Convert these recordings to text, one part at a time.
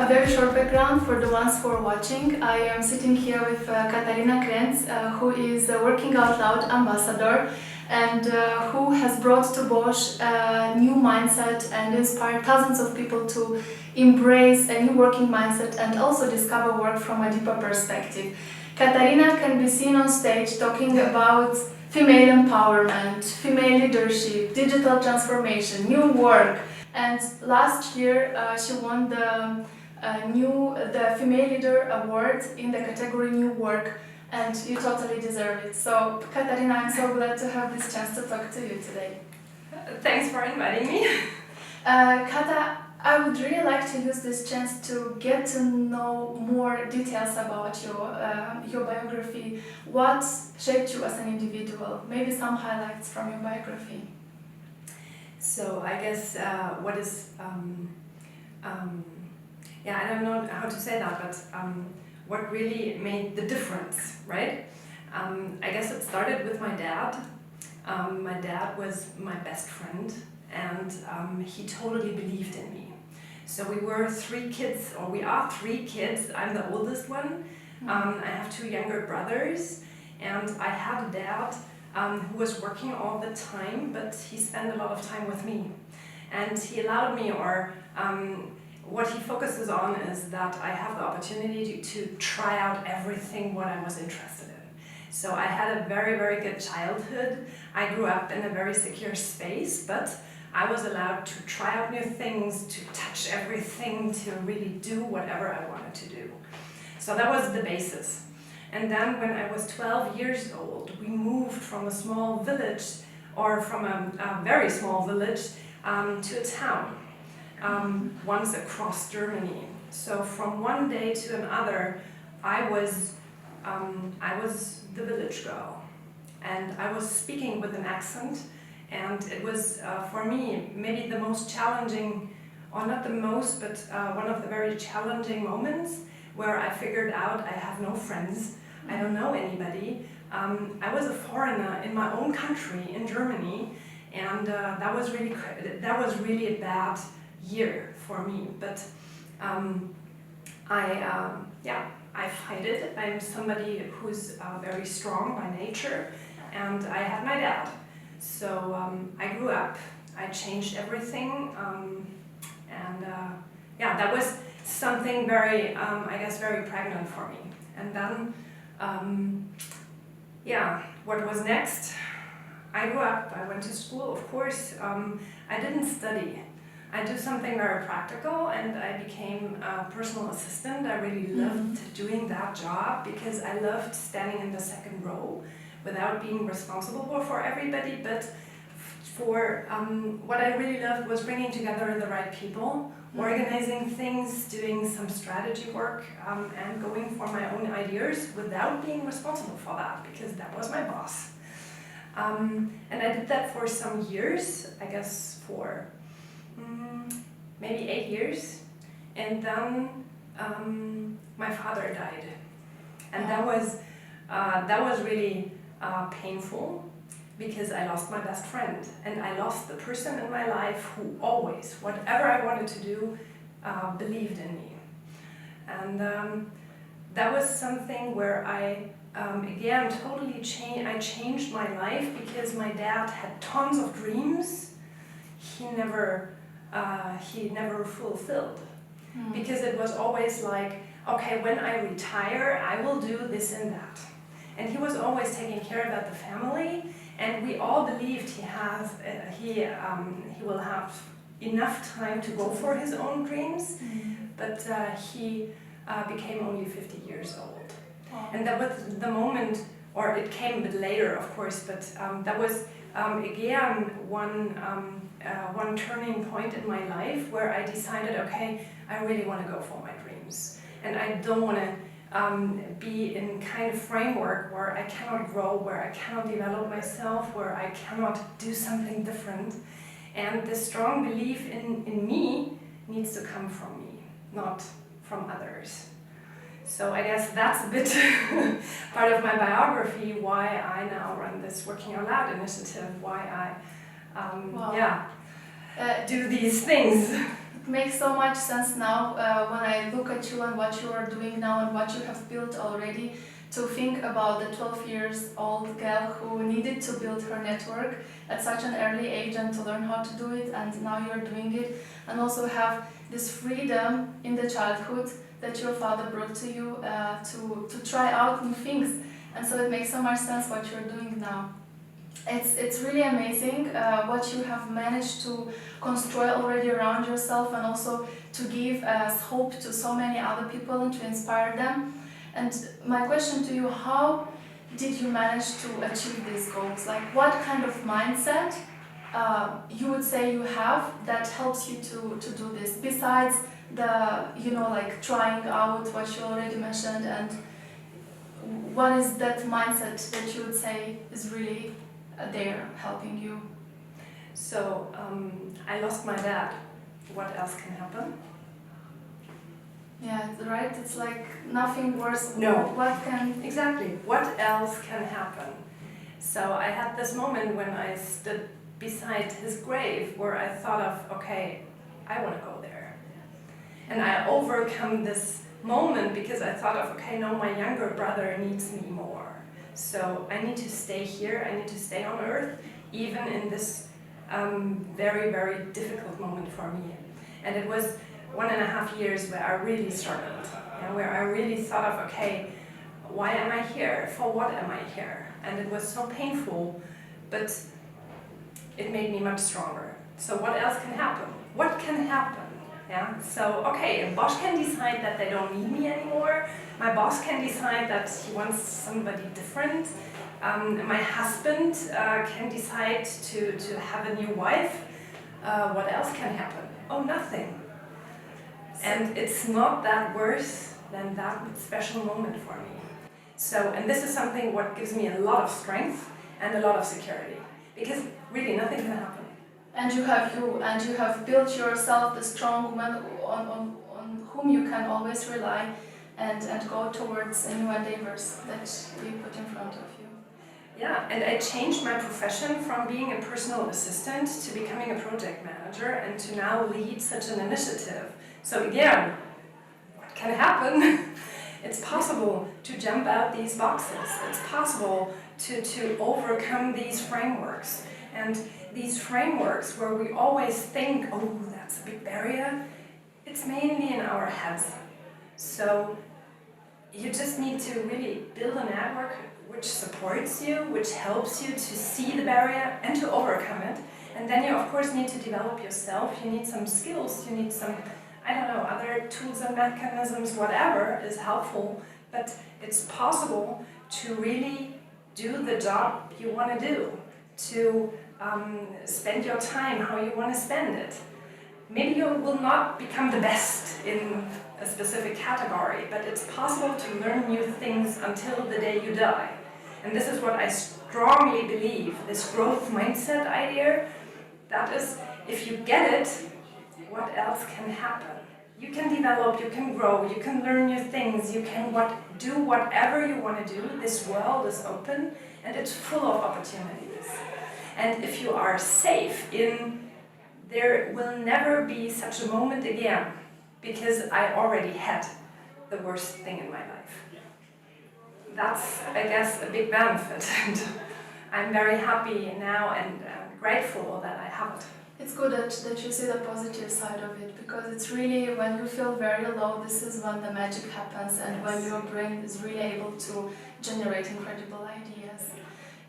A very short background for the ones who are watching. I am sitting here with Katharina Krentz, who is a Working Out Loud ambassador and who has brought to Bosch a new mindset and inspired thousands of people to embrace a new working mindset and also discover work from a deeper perspective. Katharina can be seen on stage talking about female empowerment, female leadership, digital transformation, new work. And last year she won the Female Leader Award in the category New Work, and you totally deserve it. So, Katharina, I'm so glad to have this chance to talk to you today. Thanks for inviting me. Kata, I would really like to use this chance to get to know more details about your biography. What shaped you as an individual? Maybe some highlights from your biography. So I guess I don't know how to say that, but what really made the difference, right? I guess it started with my dad. My dad was my best friend, and he totally believed in me. So we are three kids. I'm the oldest one. I have two younger brothers, and I had a dad who was working all the time, but he spent a lot of time with me. And he allowed me, what he focuses on is that I have the opportunity to try out everything what I was interested in. So I had a very, very good childhood. I grew up in a very secure space, but I was allowed to try out new things, to touch everything, to really do whatever I wanted to do. So that was the basis. And then when I was 12 years old, we moved from a small village, or from a very small village, to a town, once across Germany. So from one day to another, I was the village girl, and I was speaking with an accent, and it was for me maybe the most challenging, or not the most, but one of the very challenging moments where I figured out I have no friends, I don't know anybody. I was a foreigner in my own country, in Germany, and that was really a bad year for me. But I fight it. I'm somebody who's very strong by nature, and I had my dad. So I grew up. I changed everything, that was something very, very pregnant for me. And then, what was next? I grew up, I went to school, of course. I didn't study. I did something very practical, and I became a personal assistant. I really loved doing that job because I loved standing in the second row without being responsible for everybody, but for what I really loved was bringing together the right people, organizing things, doing some strategy work, and going for my own ideas without being responsible for that, because that was my boss. And I did that for some years, I guess for maybe 8 years, and then my father died, and that was really painful, because I lost my best friend, and I lost the person in my life who always, whatever I wanted to do, believed in me. And that was something where I again totally changed my life, because my dad had tons of dreams. He never fulfilled, because it was always like, okay, when I retire, I will do this and that. And he was always taking care of the family, and we all believed he will have enough time to go for his own dreams, but he became only 50 years old. And that was the moment, or it came a bit later, of course, but that was again one turning point in my life where I decided, okay, I really want to go for my dreams, and I don't want to be in kind of framework where I cannot grow, where I cannot develop myself, where I cannot do something different. And the strong belief in me needs to come from me, not from others. So I guess that's a bit part of my biography, why I now run this Working Out Loud initiative, why I do these things. makes so much sense now when I look at you and what you are doing now and what you have built already, to think about the 12 years old girl who needed to build her network at such an early age and to learn how to do it, and now you're doing it, and also have this freedom in the childhood that your father brought to you to try out new things. And so it makes so much sense what you're doing now. It's really amazing what you have managed to construct already around yourself, and also to give hope to so many other people and to inspire them. And my question to you, how did you manage to achieve these goals? Like, what kind of mindset you would say you have that helps you to do this, besides the, like trying out what you already mentioned, and what is that mindset that you would say is really there helping you? So I lost my dad. What else can happen? Yeah, right. It's like nothing worse. No. What can Exactly. What else can happen? So I had this moment when I stood beside his grave where I thought of, okay, I want to go there. And I overcome this moment because I thought of, okay, no, my younger brother needs me more. So I need to stay here, I need to stay on earth, even in this very, very difficult moment for me. And it was 1.5 years where I really struggled, where I really thought of, okay, why am I here? For what am I here? And it was so painful, but it made me much stronger. So what else can happen? What can happen? Yeah. So okay, Bosch can decide that they don't need me anymore. My boss can decide that he wants somebody different. My husband can decide to have a new wife. What else can happen? Oh, nothing. And it's not that worse than that special moment for me. So, and this is something what gives me a lot of strength and a lot of security, because really nothing can happen. And you have built yourself the strong woman on whom you can always rely and go towards new endeavors that we put in front of you. Yeah, and I changed my profession from being a personal assistant to becoming a project manager and to now lead such an initiative. So again, what can happen? It's possible to jump out these boxes. It's possible to overcome these frameworks. And these frameworks where we always think, oh, that's a big barrier, it's mainly in our heads. So you just need to really build a network which supports you, which helps you to see the barrier and to overcome it. And then you, of course, need to develop yourself. You need some skills, you need some, I don't know, other tools and mechanisms, whatever is helpful. But it's possible to really do the job you want to do, to spend your time how you want to spend it. Maybe you will not become the best in a specific category, but it's possible to learn new things until the day you die. And this is what I strongly believe, this growth mindset idea, that is, if you get it, what else can happen? You can develop, you can grow, you can learn new things, you can do whatever you want to do. This world is open and it's full of opportunities. And if you are safe there will never be such a moment again, because I already had the worst thing in my life. That's, I guess, a big benefit, and I'm very happy now and grateful that I have it. It's good that you see the positive side of it, because it's really, when you feel very low, this is when the magic happens, and when your brain is really able to generate incredible ideas.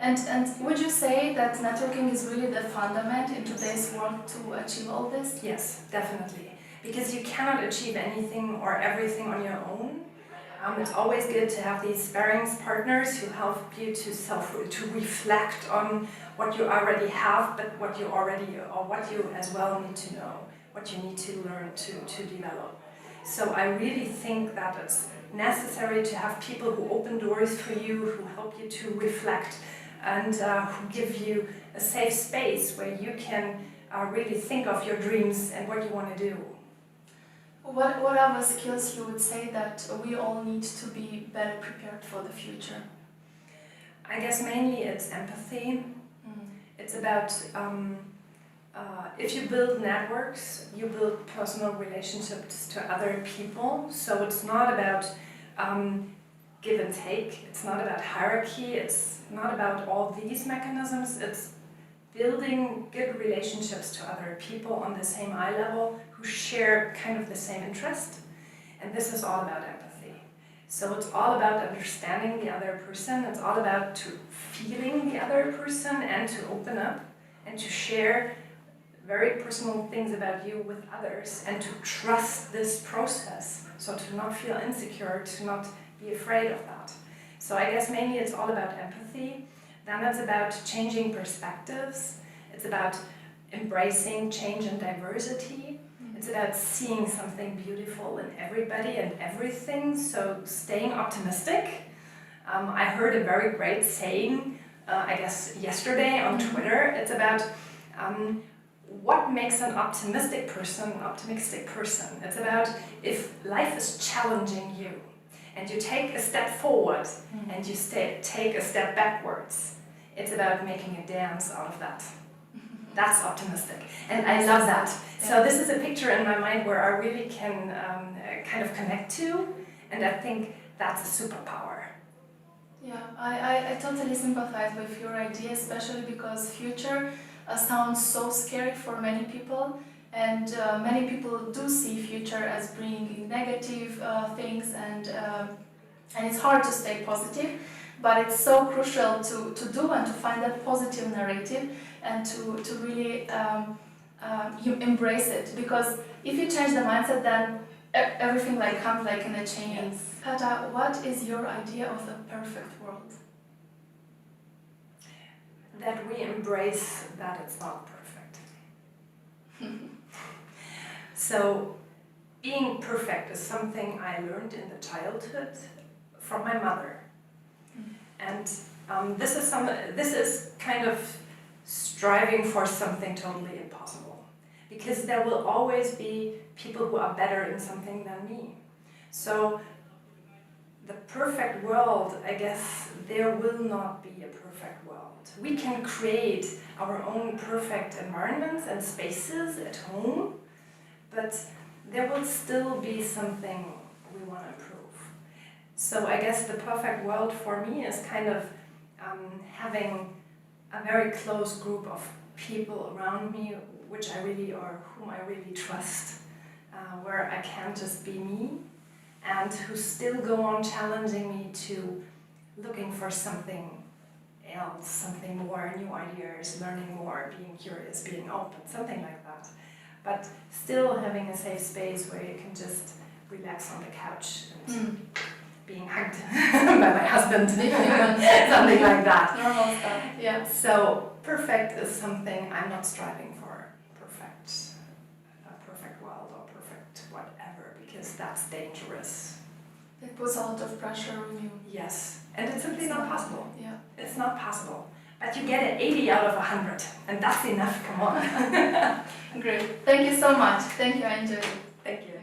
And would you say that networking is really the fundament in today's world to achieve all this? Yes, definitely. Because you cannot achieve anything or everything on your own. It's always good to have these sparring partners who help you to reflect on what you already have, but what you as well need to know, what you need to learn to develop. So I really think that it's necessary to have people who open doors for you, who help you to reflect, and who give you a safe space where you can really think of your dreams and what you want to do. What are the skills you would say that we all need to be better prepared for the future? I guess mainly it's empathy. It's about if you build networks, you build personal relationships to other people. So it's not about give and take. It's not about hierarchy. It's not about all these mechanisms. It's building good relationships to other people on the same eye level who share kind of the same interest. And this is all about empathy. So it's all about understanding the other person. It's all about feeling the other person and to open up and to share very personal things about you with others and to trust this process. So to not feel insecure, to not be afraid of that. So I guess mainly it's all about empathy. Then it's about changing perspectives. It's about embracing change and diversity. It's about seeing something beautiful in everybody and everything. So staying optimistic. I heard a very great saying, I guess yesterday on Twitter. It's about what makes an optimistic person an optimistic person. It's about if life is challenging you and you take a step forward and you take a step backwards. It's about making a dance out of that. That's optimistic. And I love that. So this is a picture in my mind where I really can kind of connect to, and I think that's a superpower. Yeah, I totally sympathize with your idea, especially because future sounds so scary for many people, and many people do see future as bringing negative things, and it's hard to stay positive, but it's so crucial to do and to find that positive narrative and to really you embrace it, because if you change the mindset, then everything like comes like in a chain. Yes. Kata, what is your idea of the perfect world? That we embrace that it's not perfect. So being perfect is something I learned in the childhood from my mother. And this is kind of striving for something totally impossible, because there will always be people who are better in something than me. So the perfect world, I guess there will not be a perfect world. We can create our own perfect environments and spaces at home, but there will still be something we want to improve. So I guess the perfect world for me is kind of having a very close group of people around me, whom I really trust, where I can just be me, and who still go on challenging me to looking for something else, something more, new ideas, learning more, being curious, being open, something like that. But still having a safe space where you can just relax on the couch and being hugged by my husband, something like that. Normal stuff, yeah. So perfect is something I'm not striving for. A perfect world or perfect whatever, because that's dangerous. It puts a lot of pressure on you. Yes, and it's simply not possible. Yeah. It's not possible. But you get an 80 out of 100, and that's enough, come on. Great. Thank you so much. Thank you, I enjoyed it. Thank you.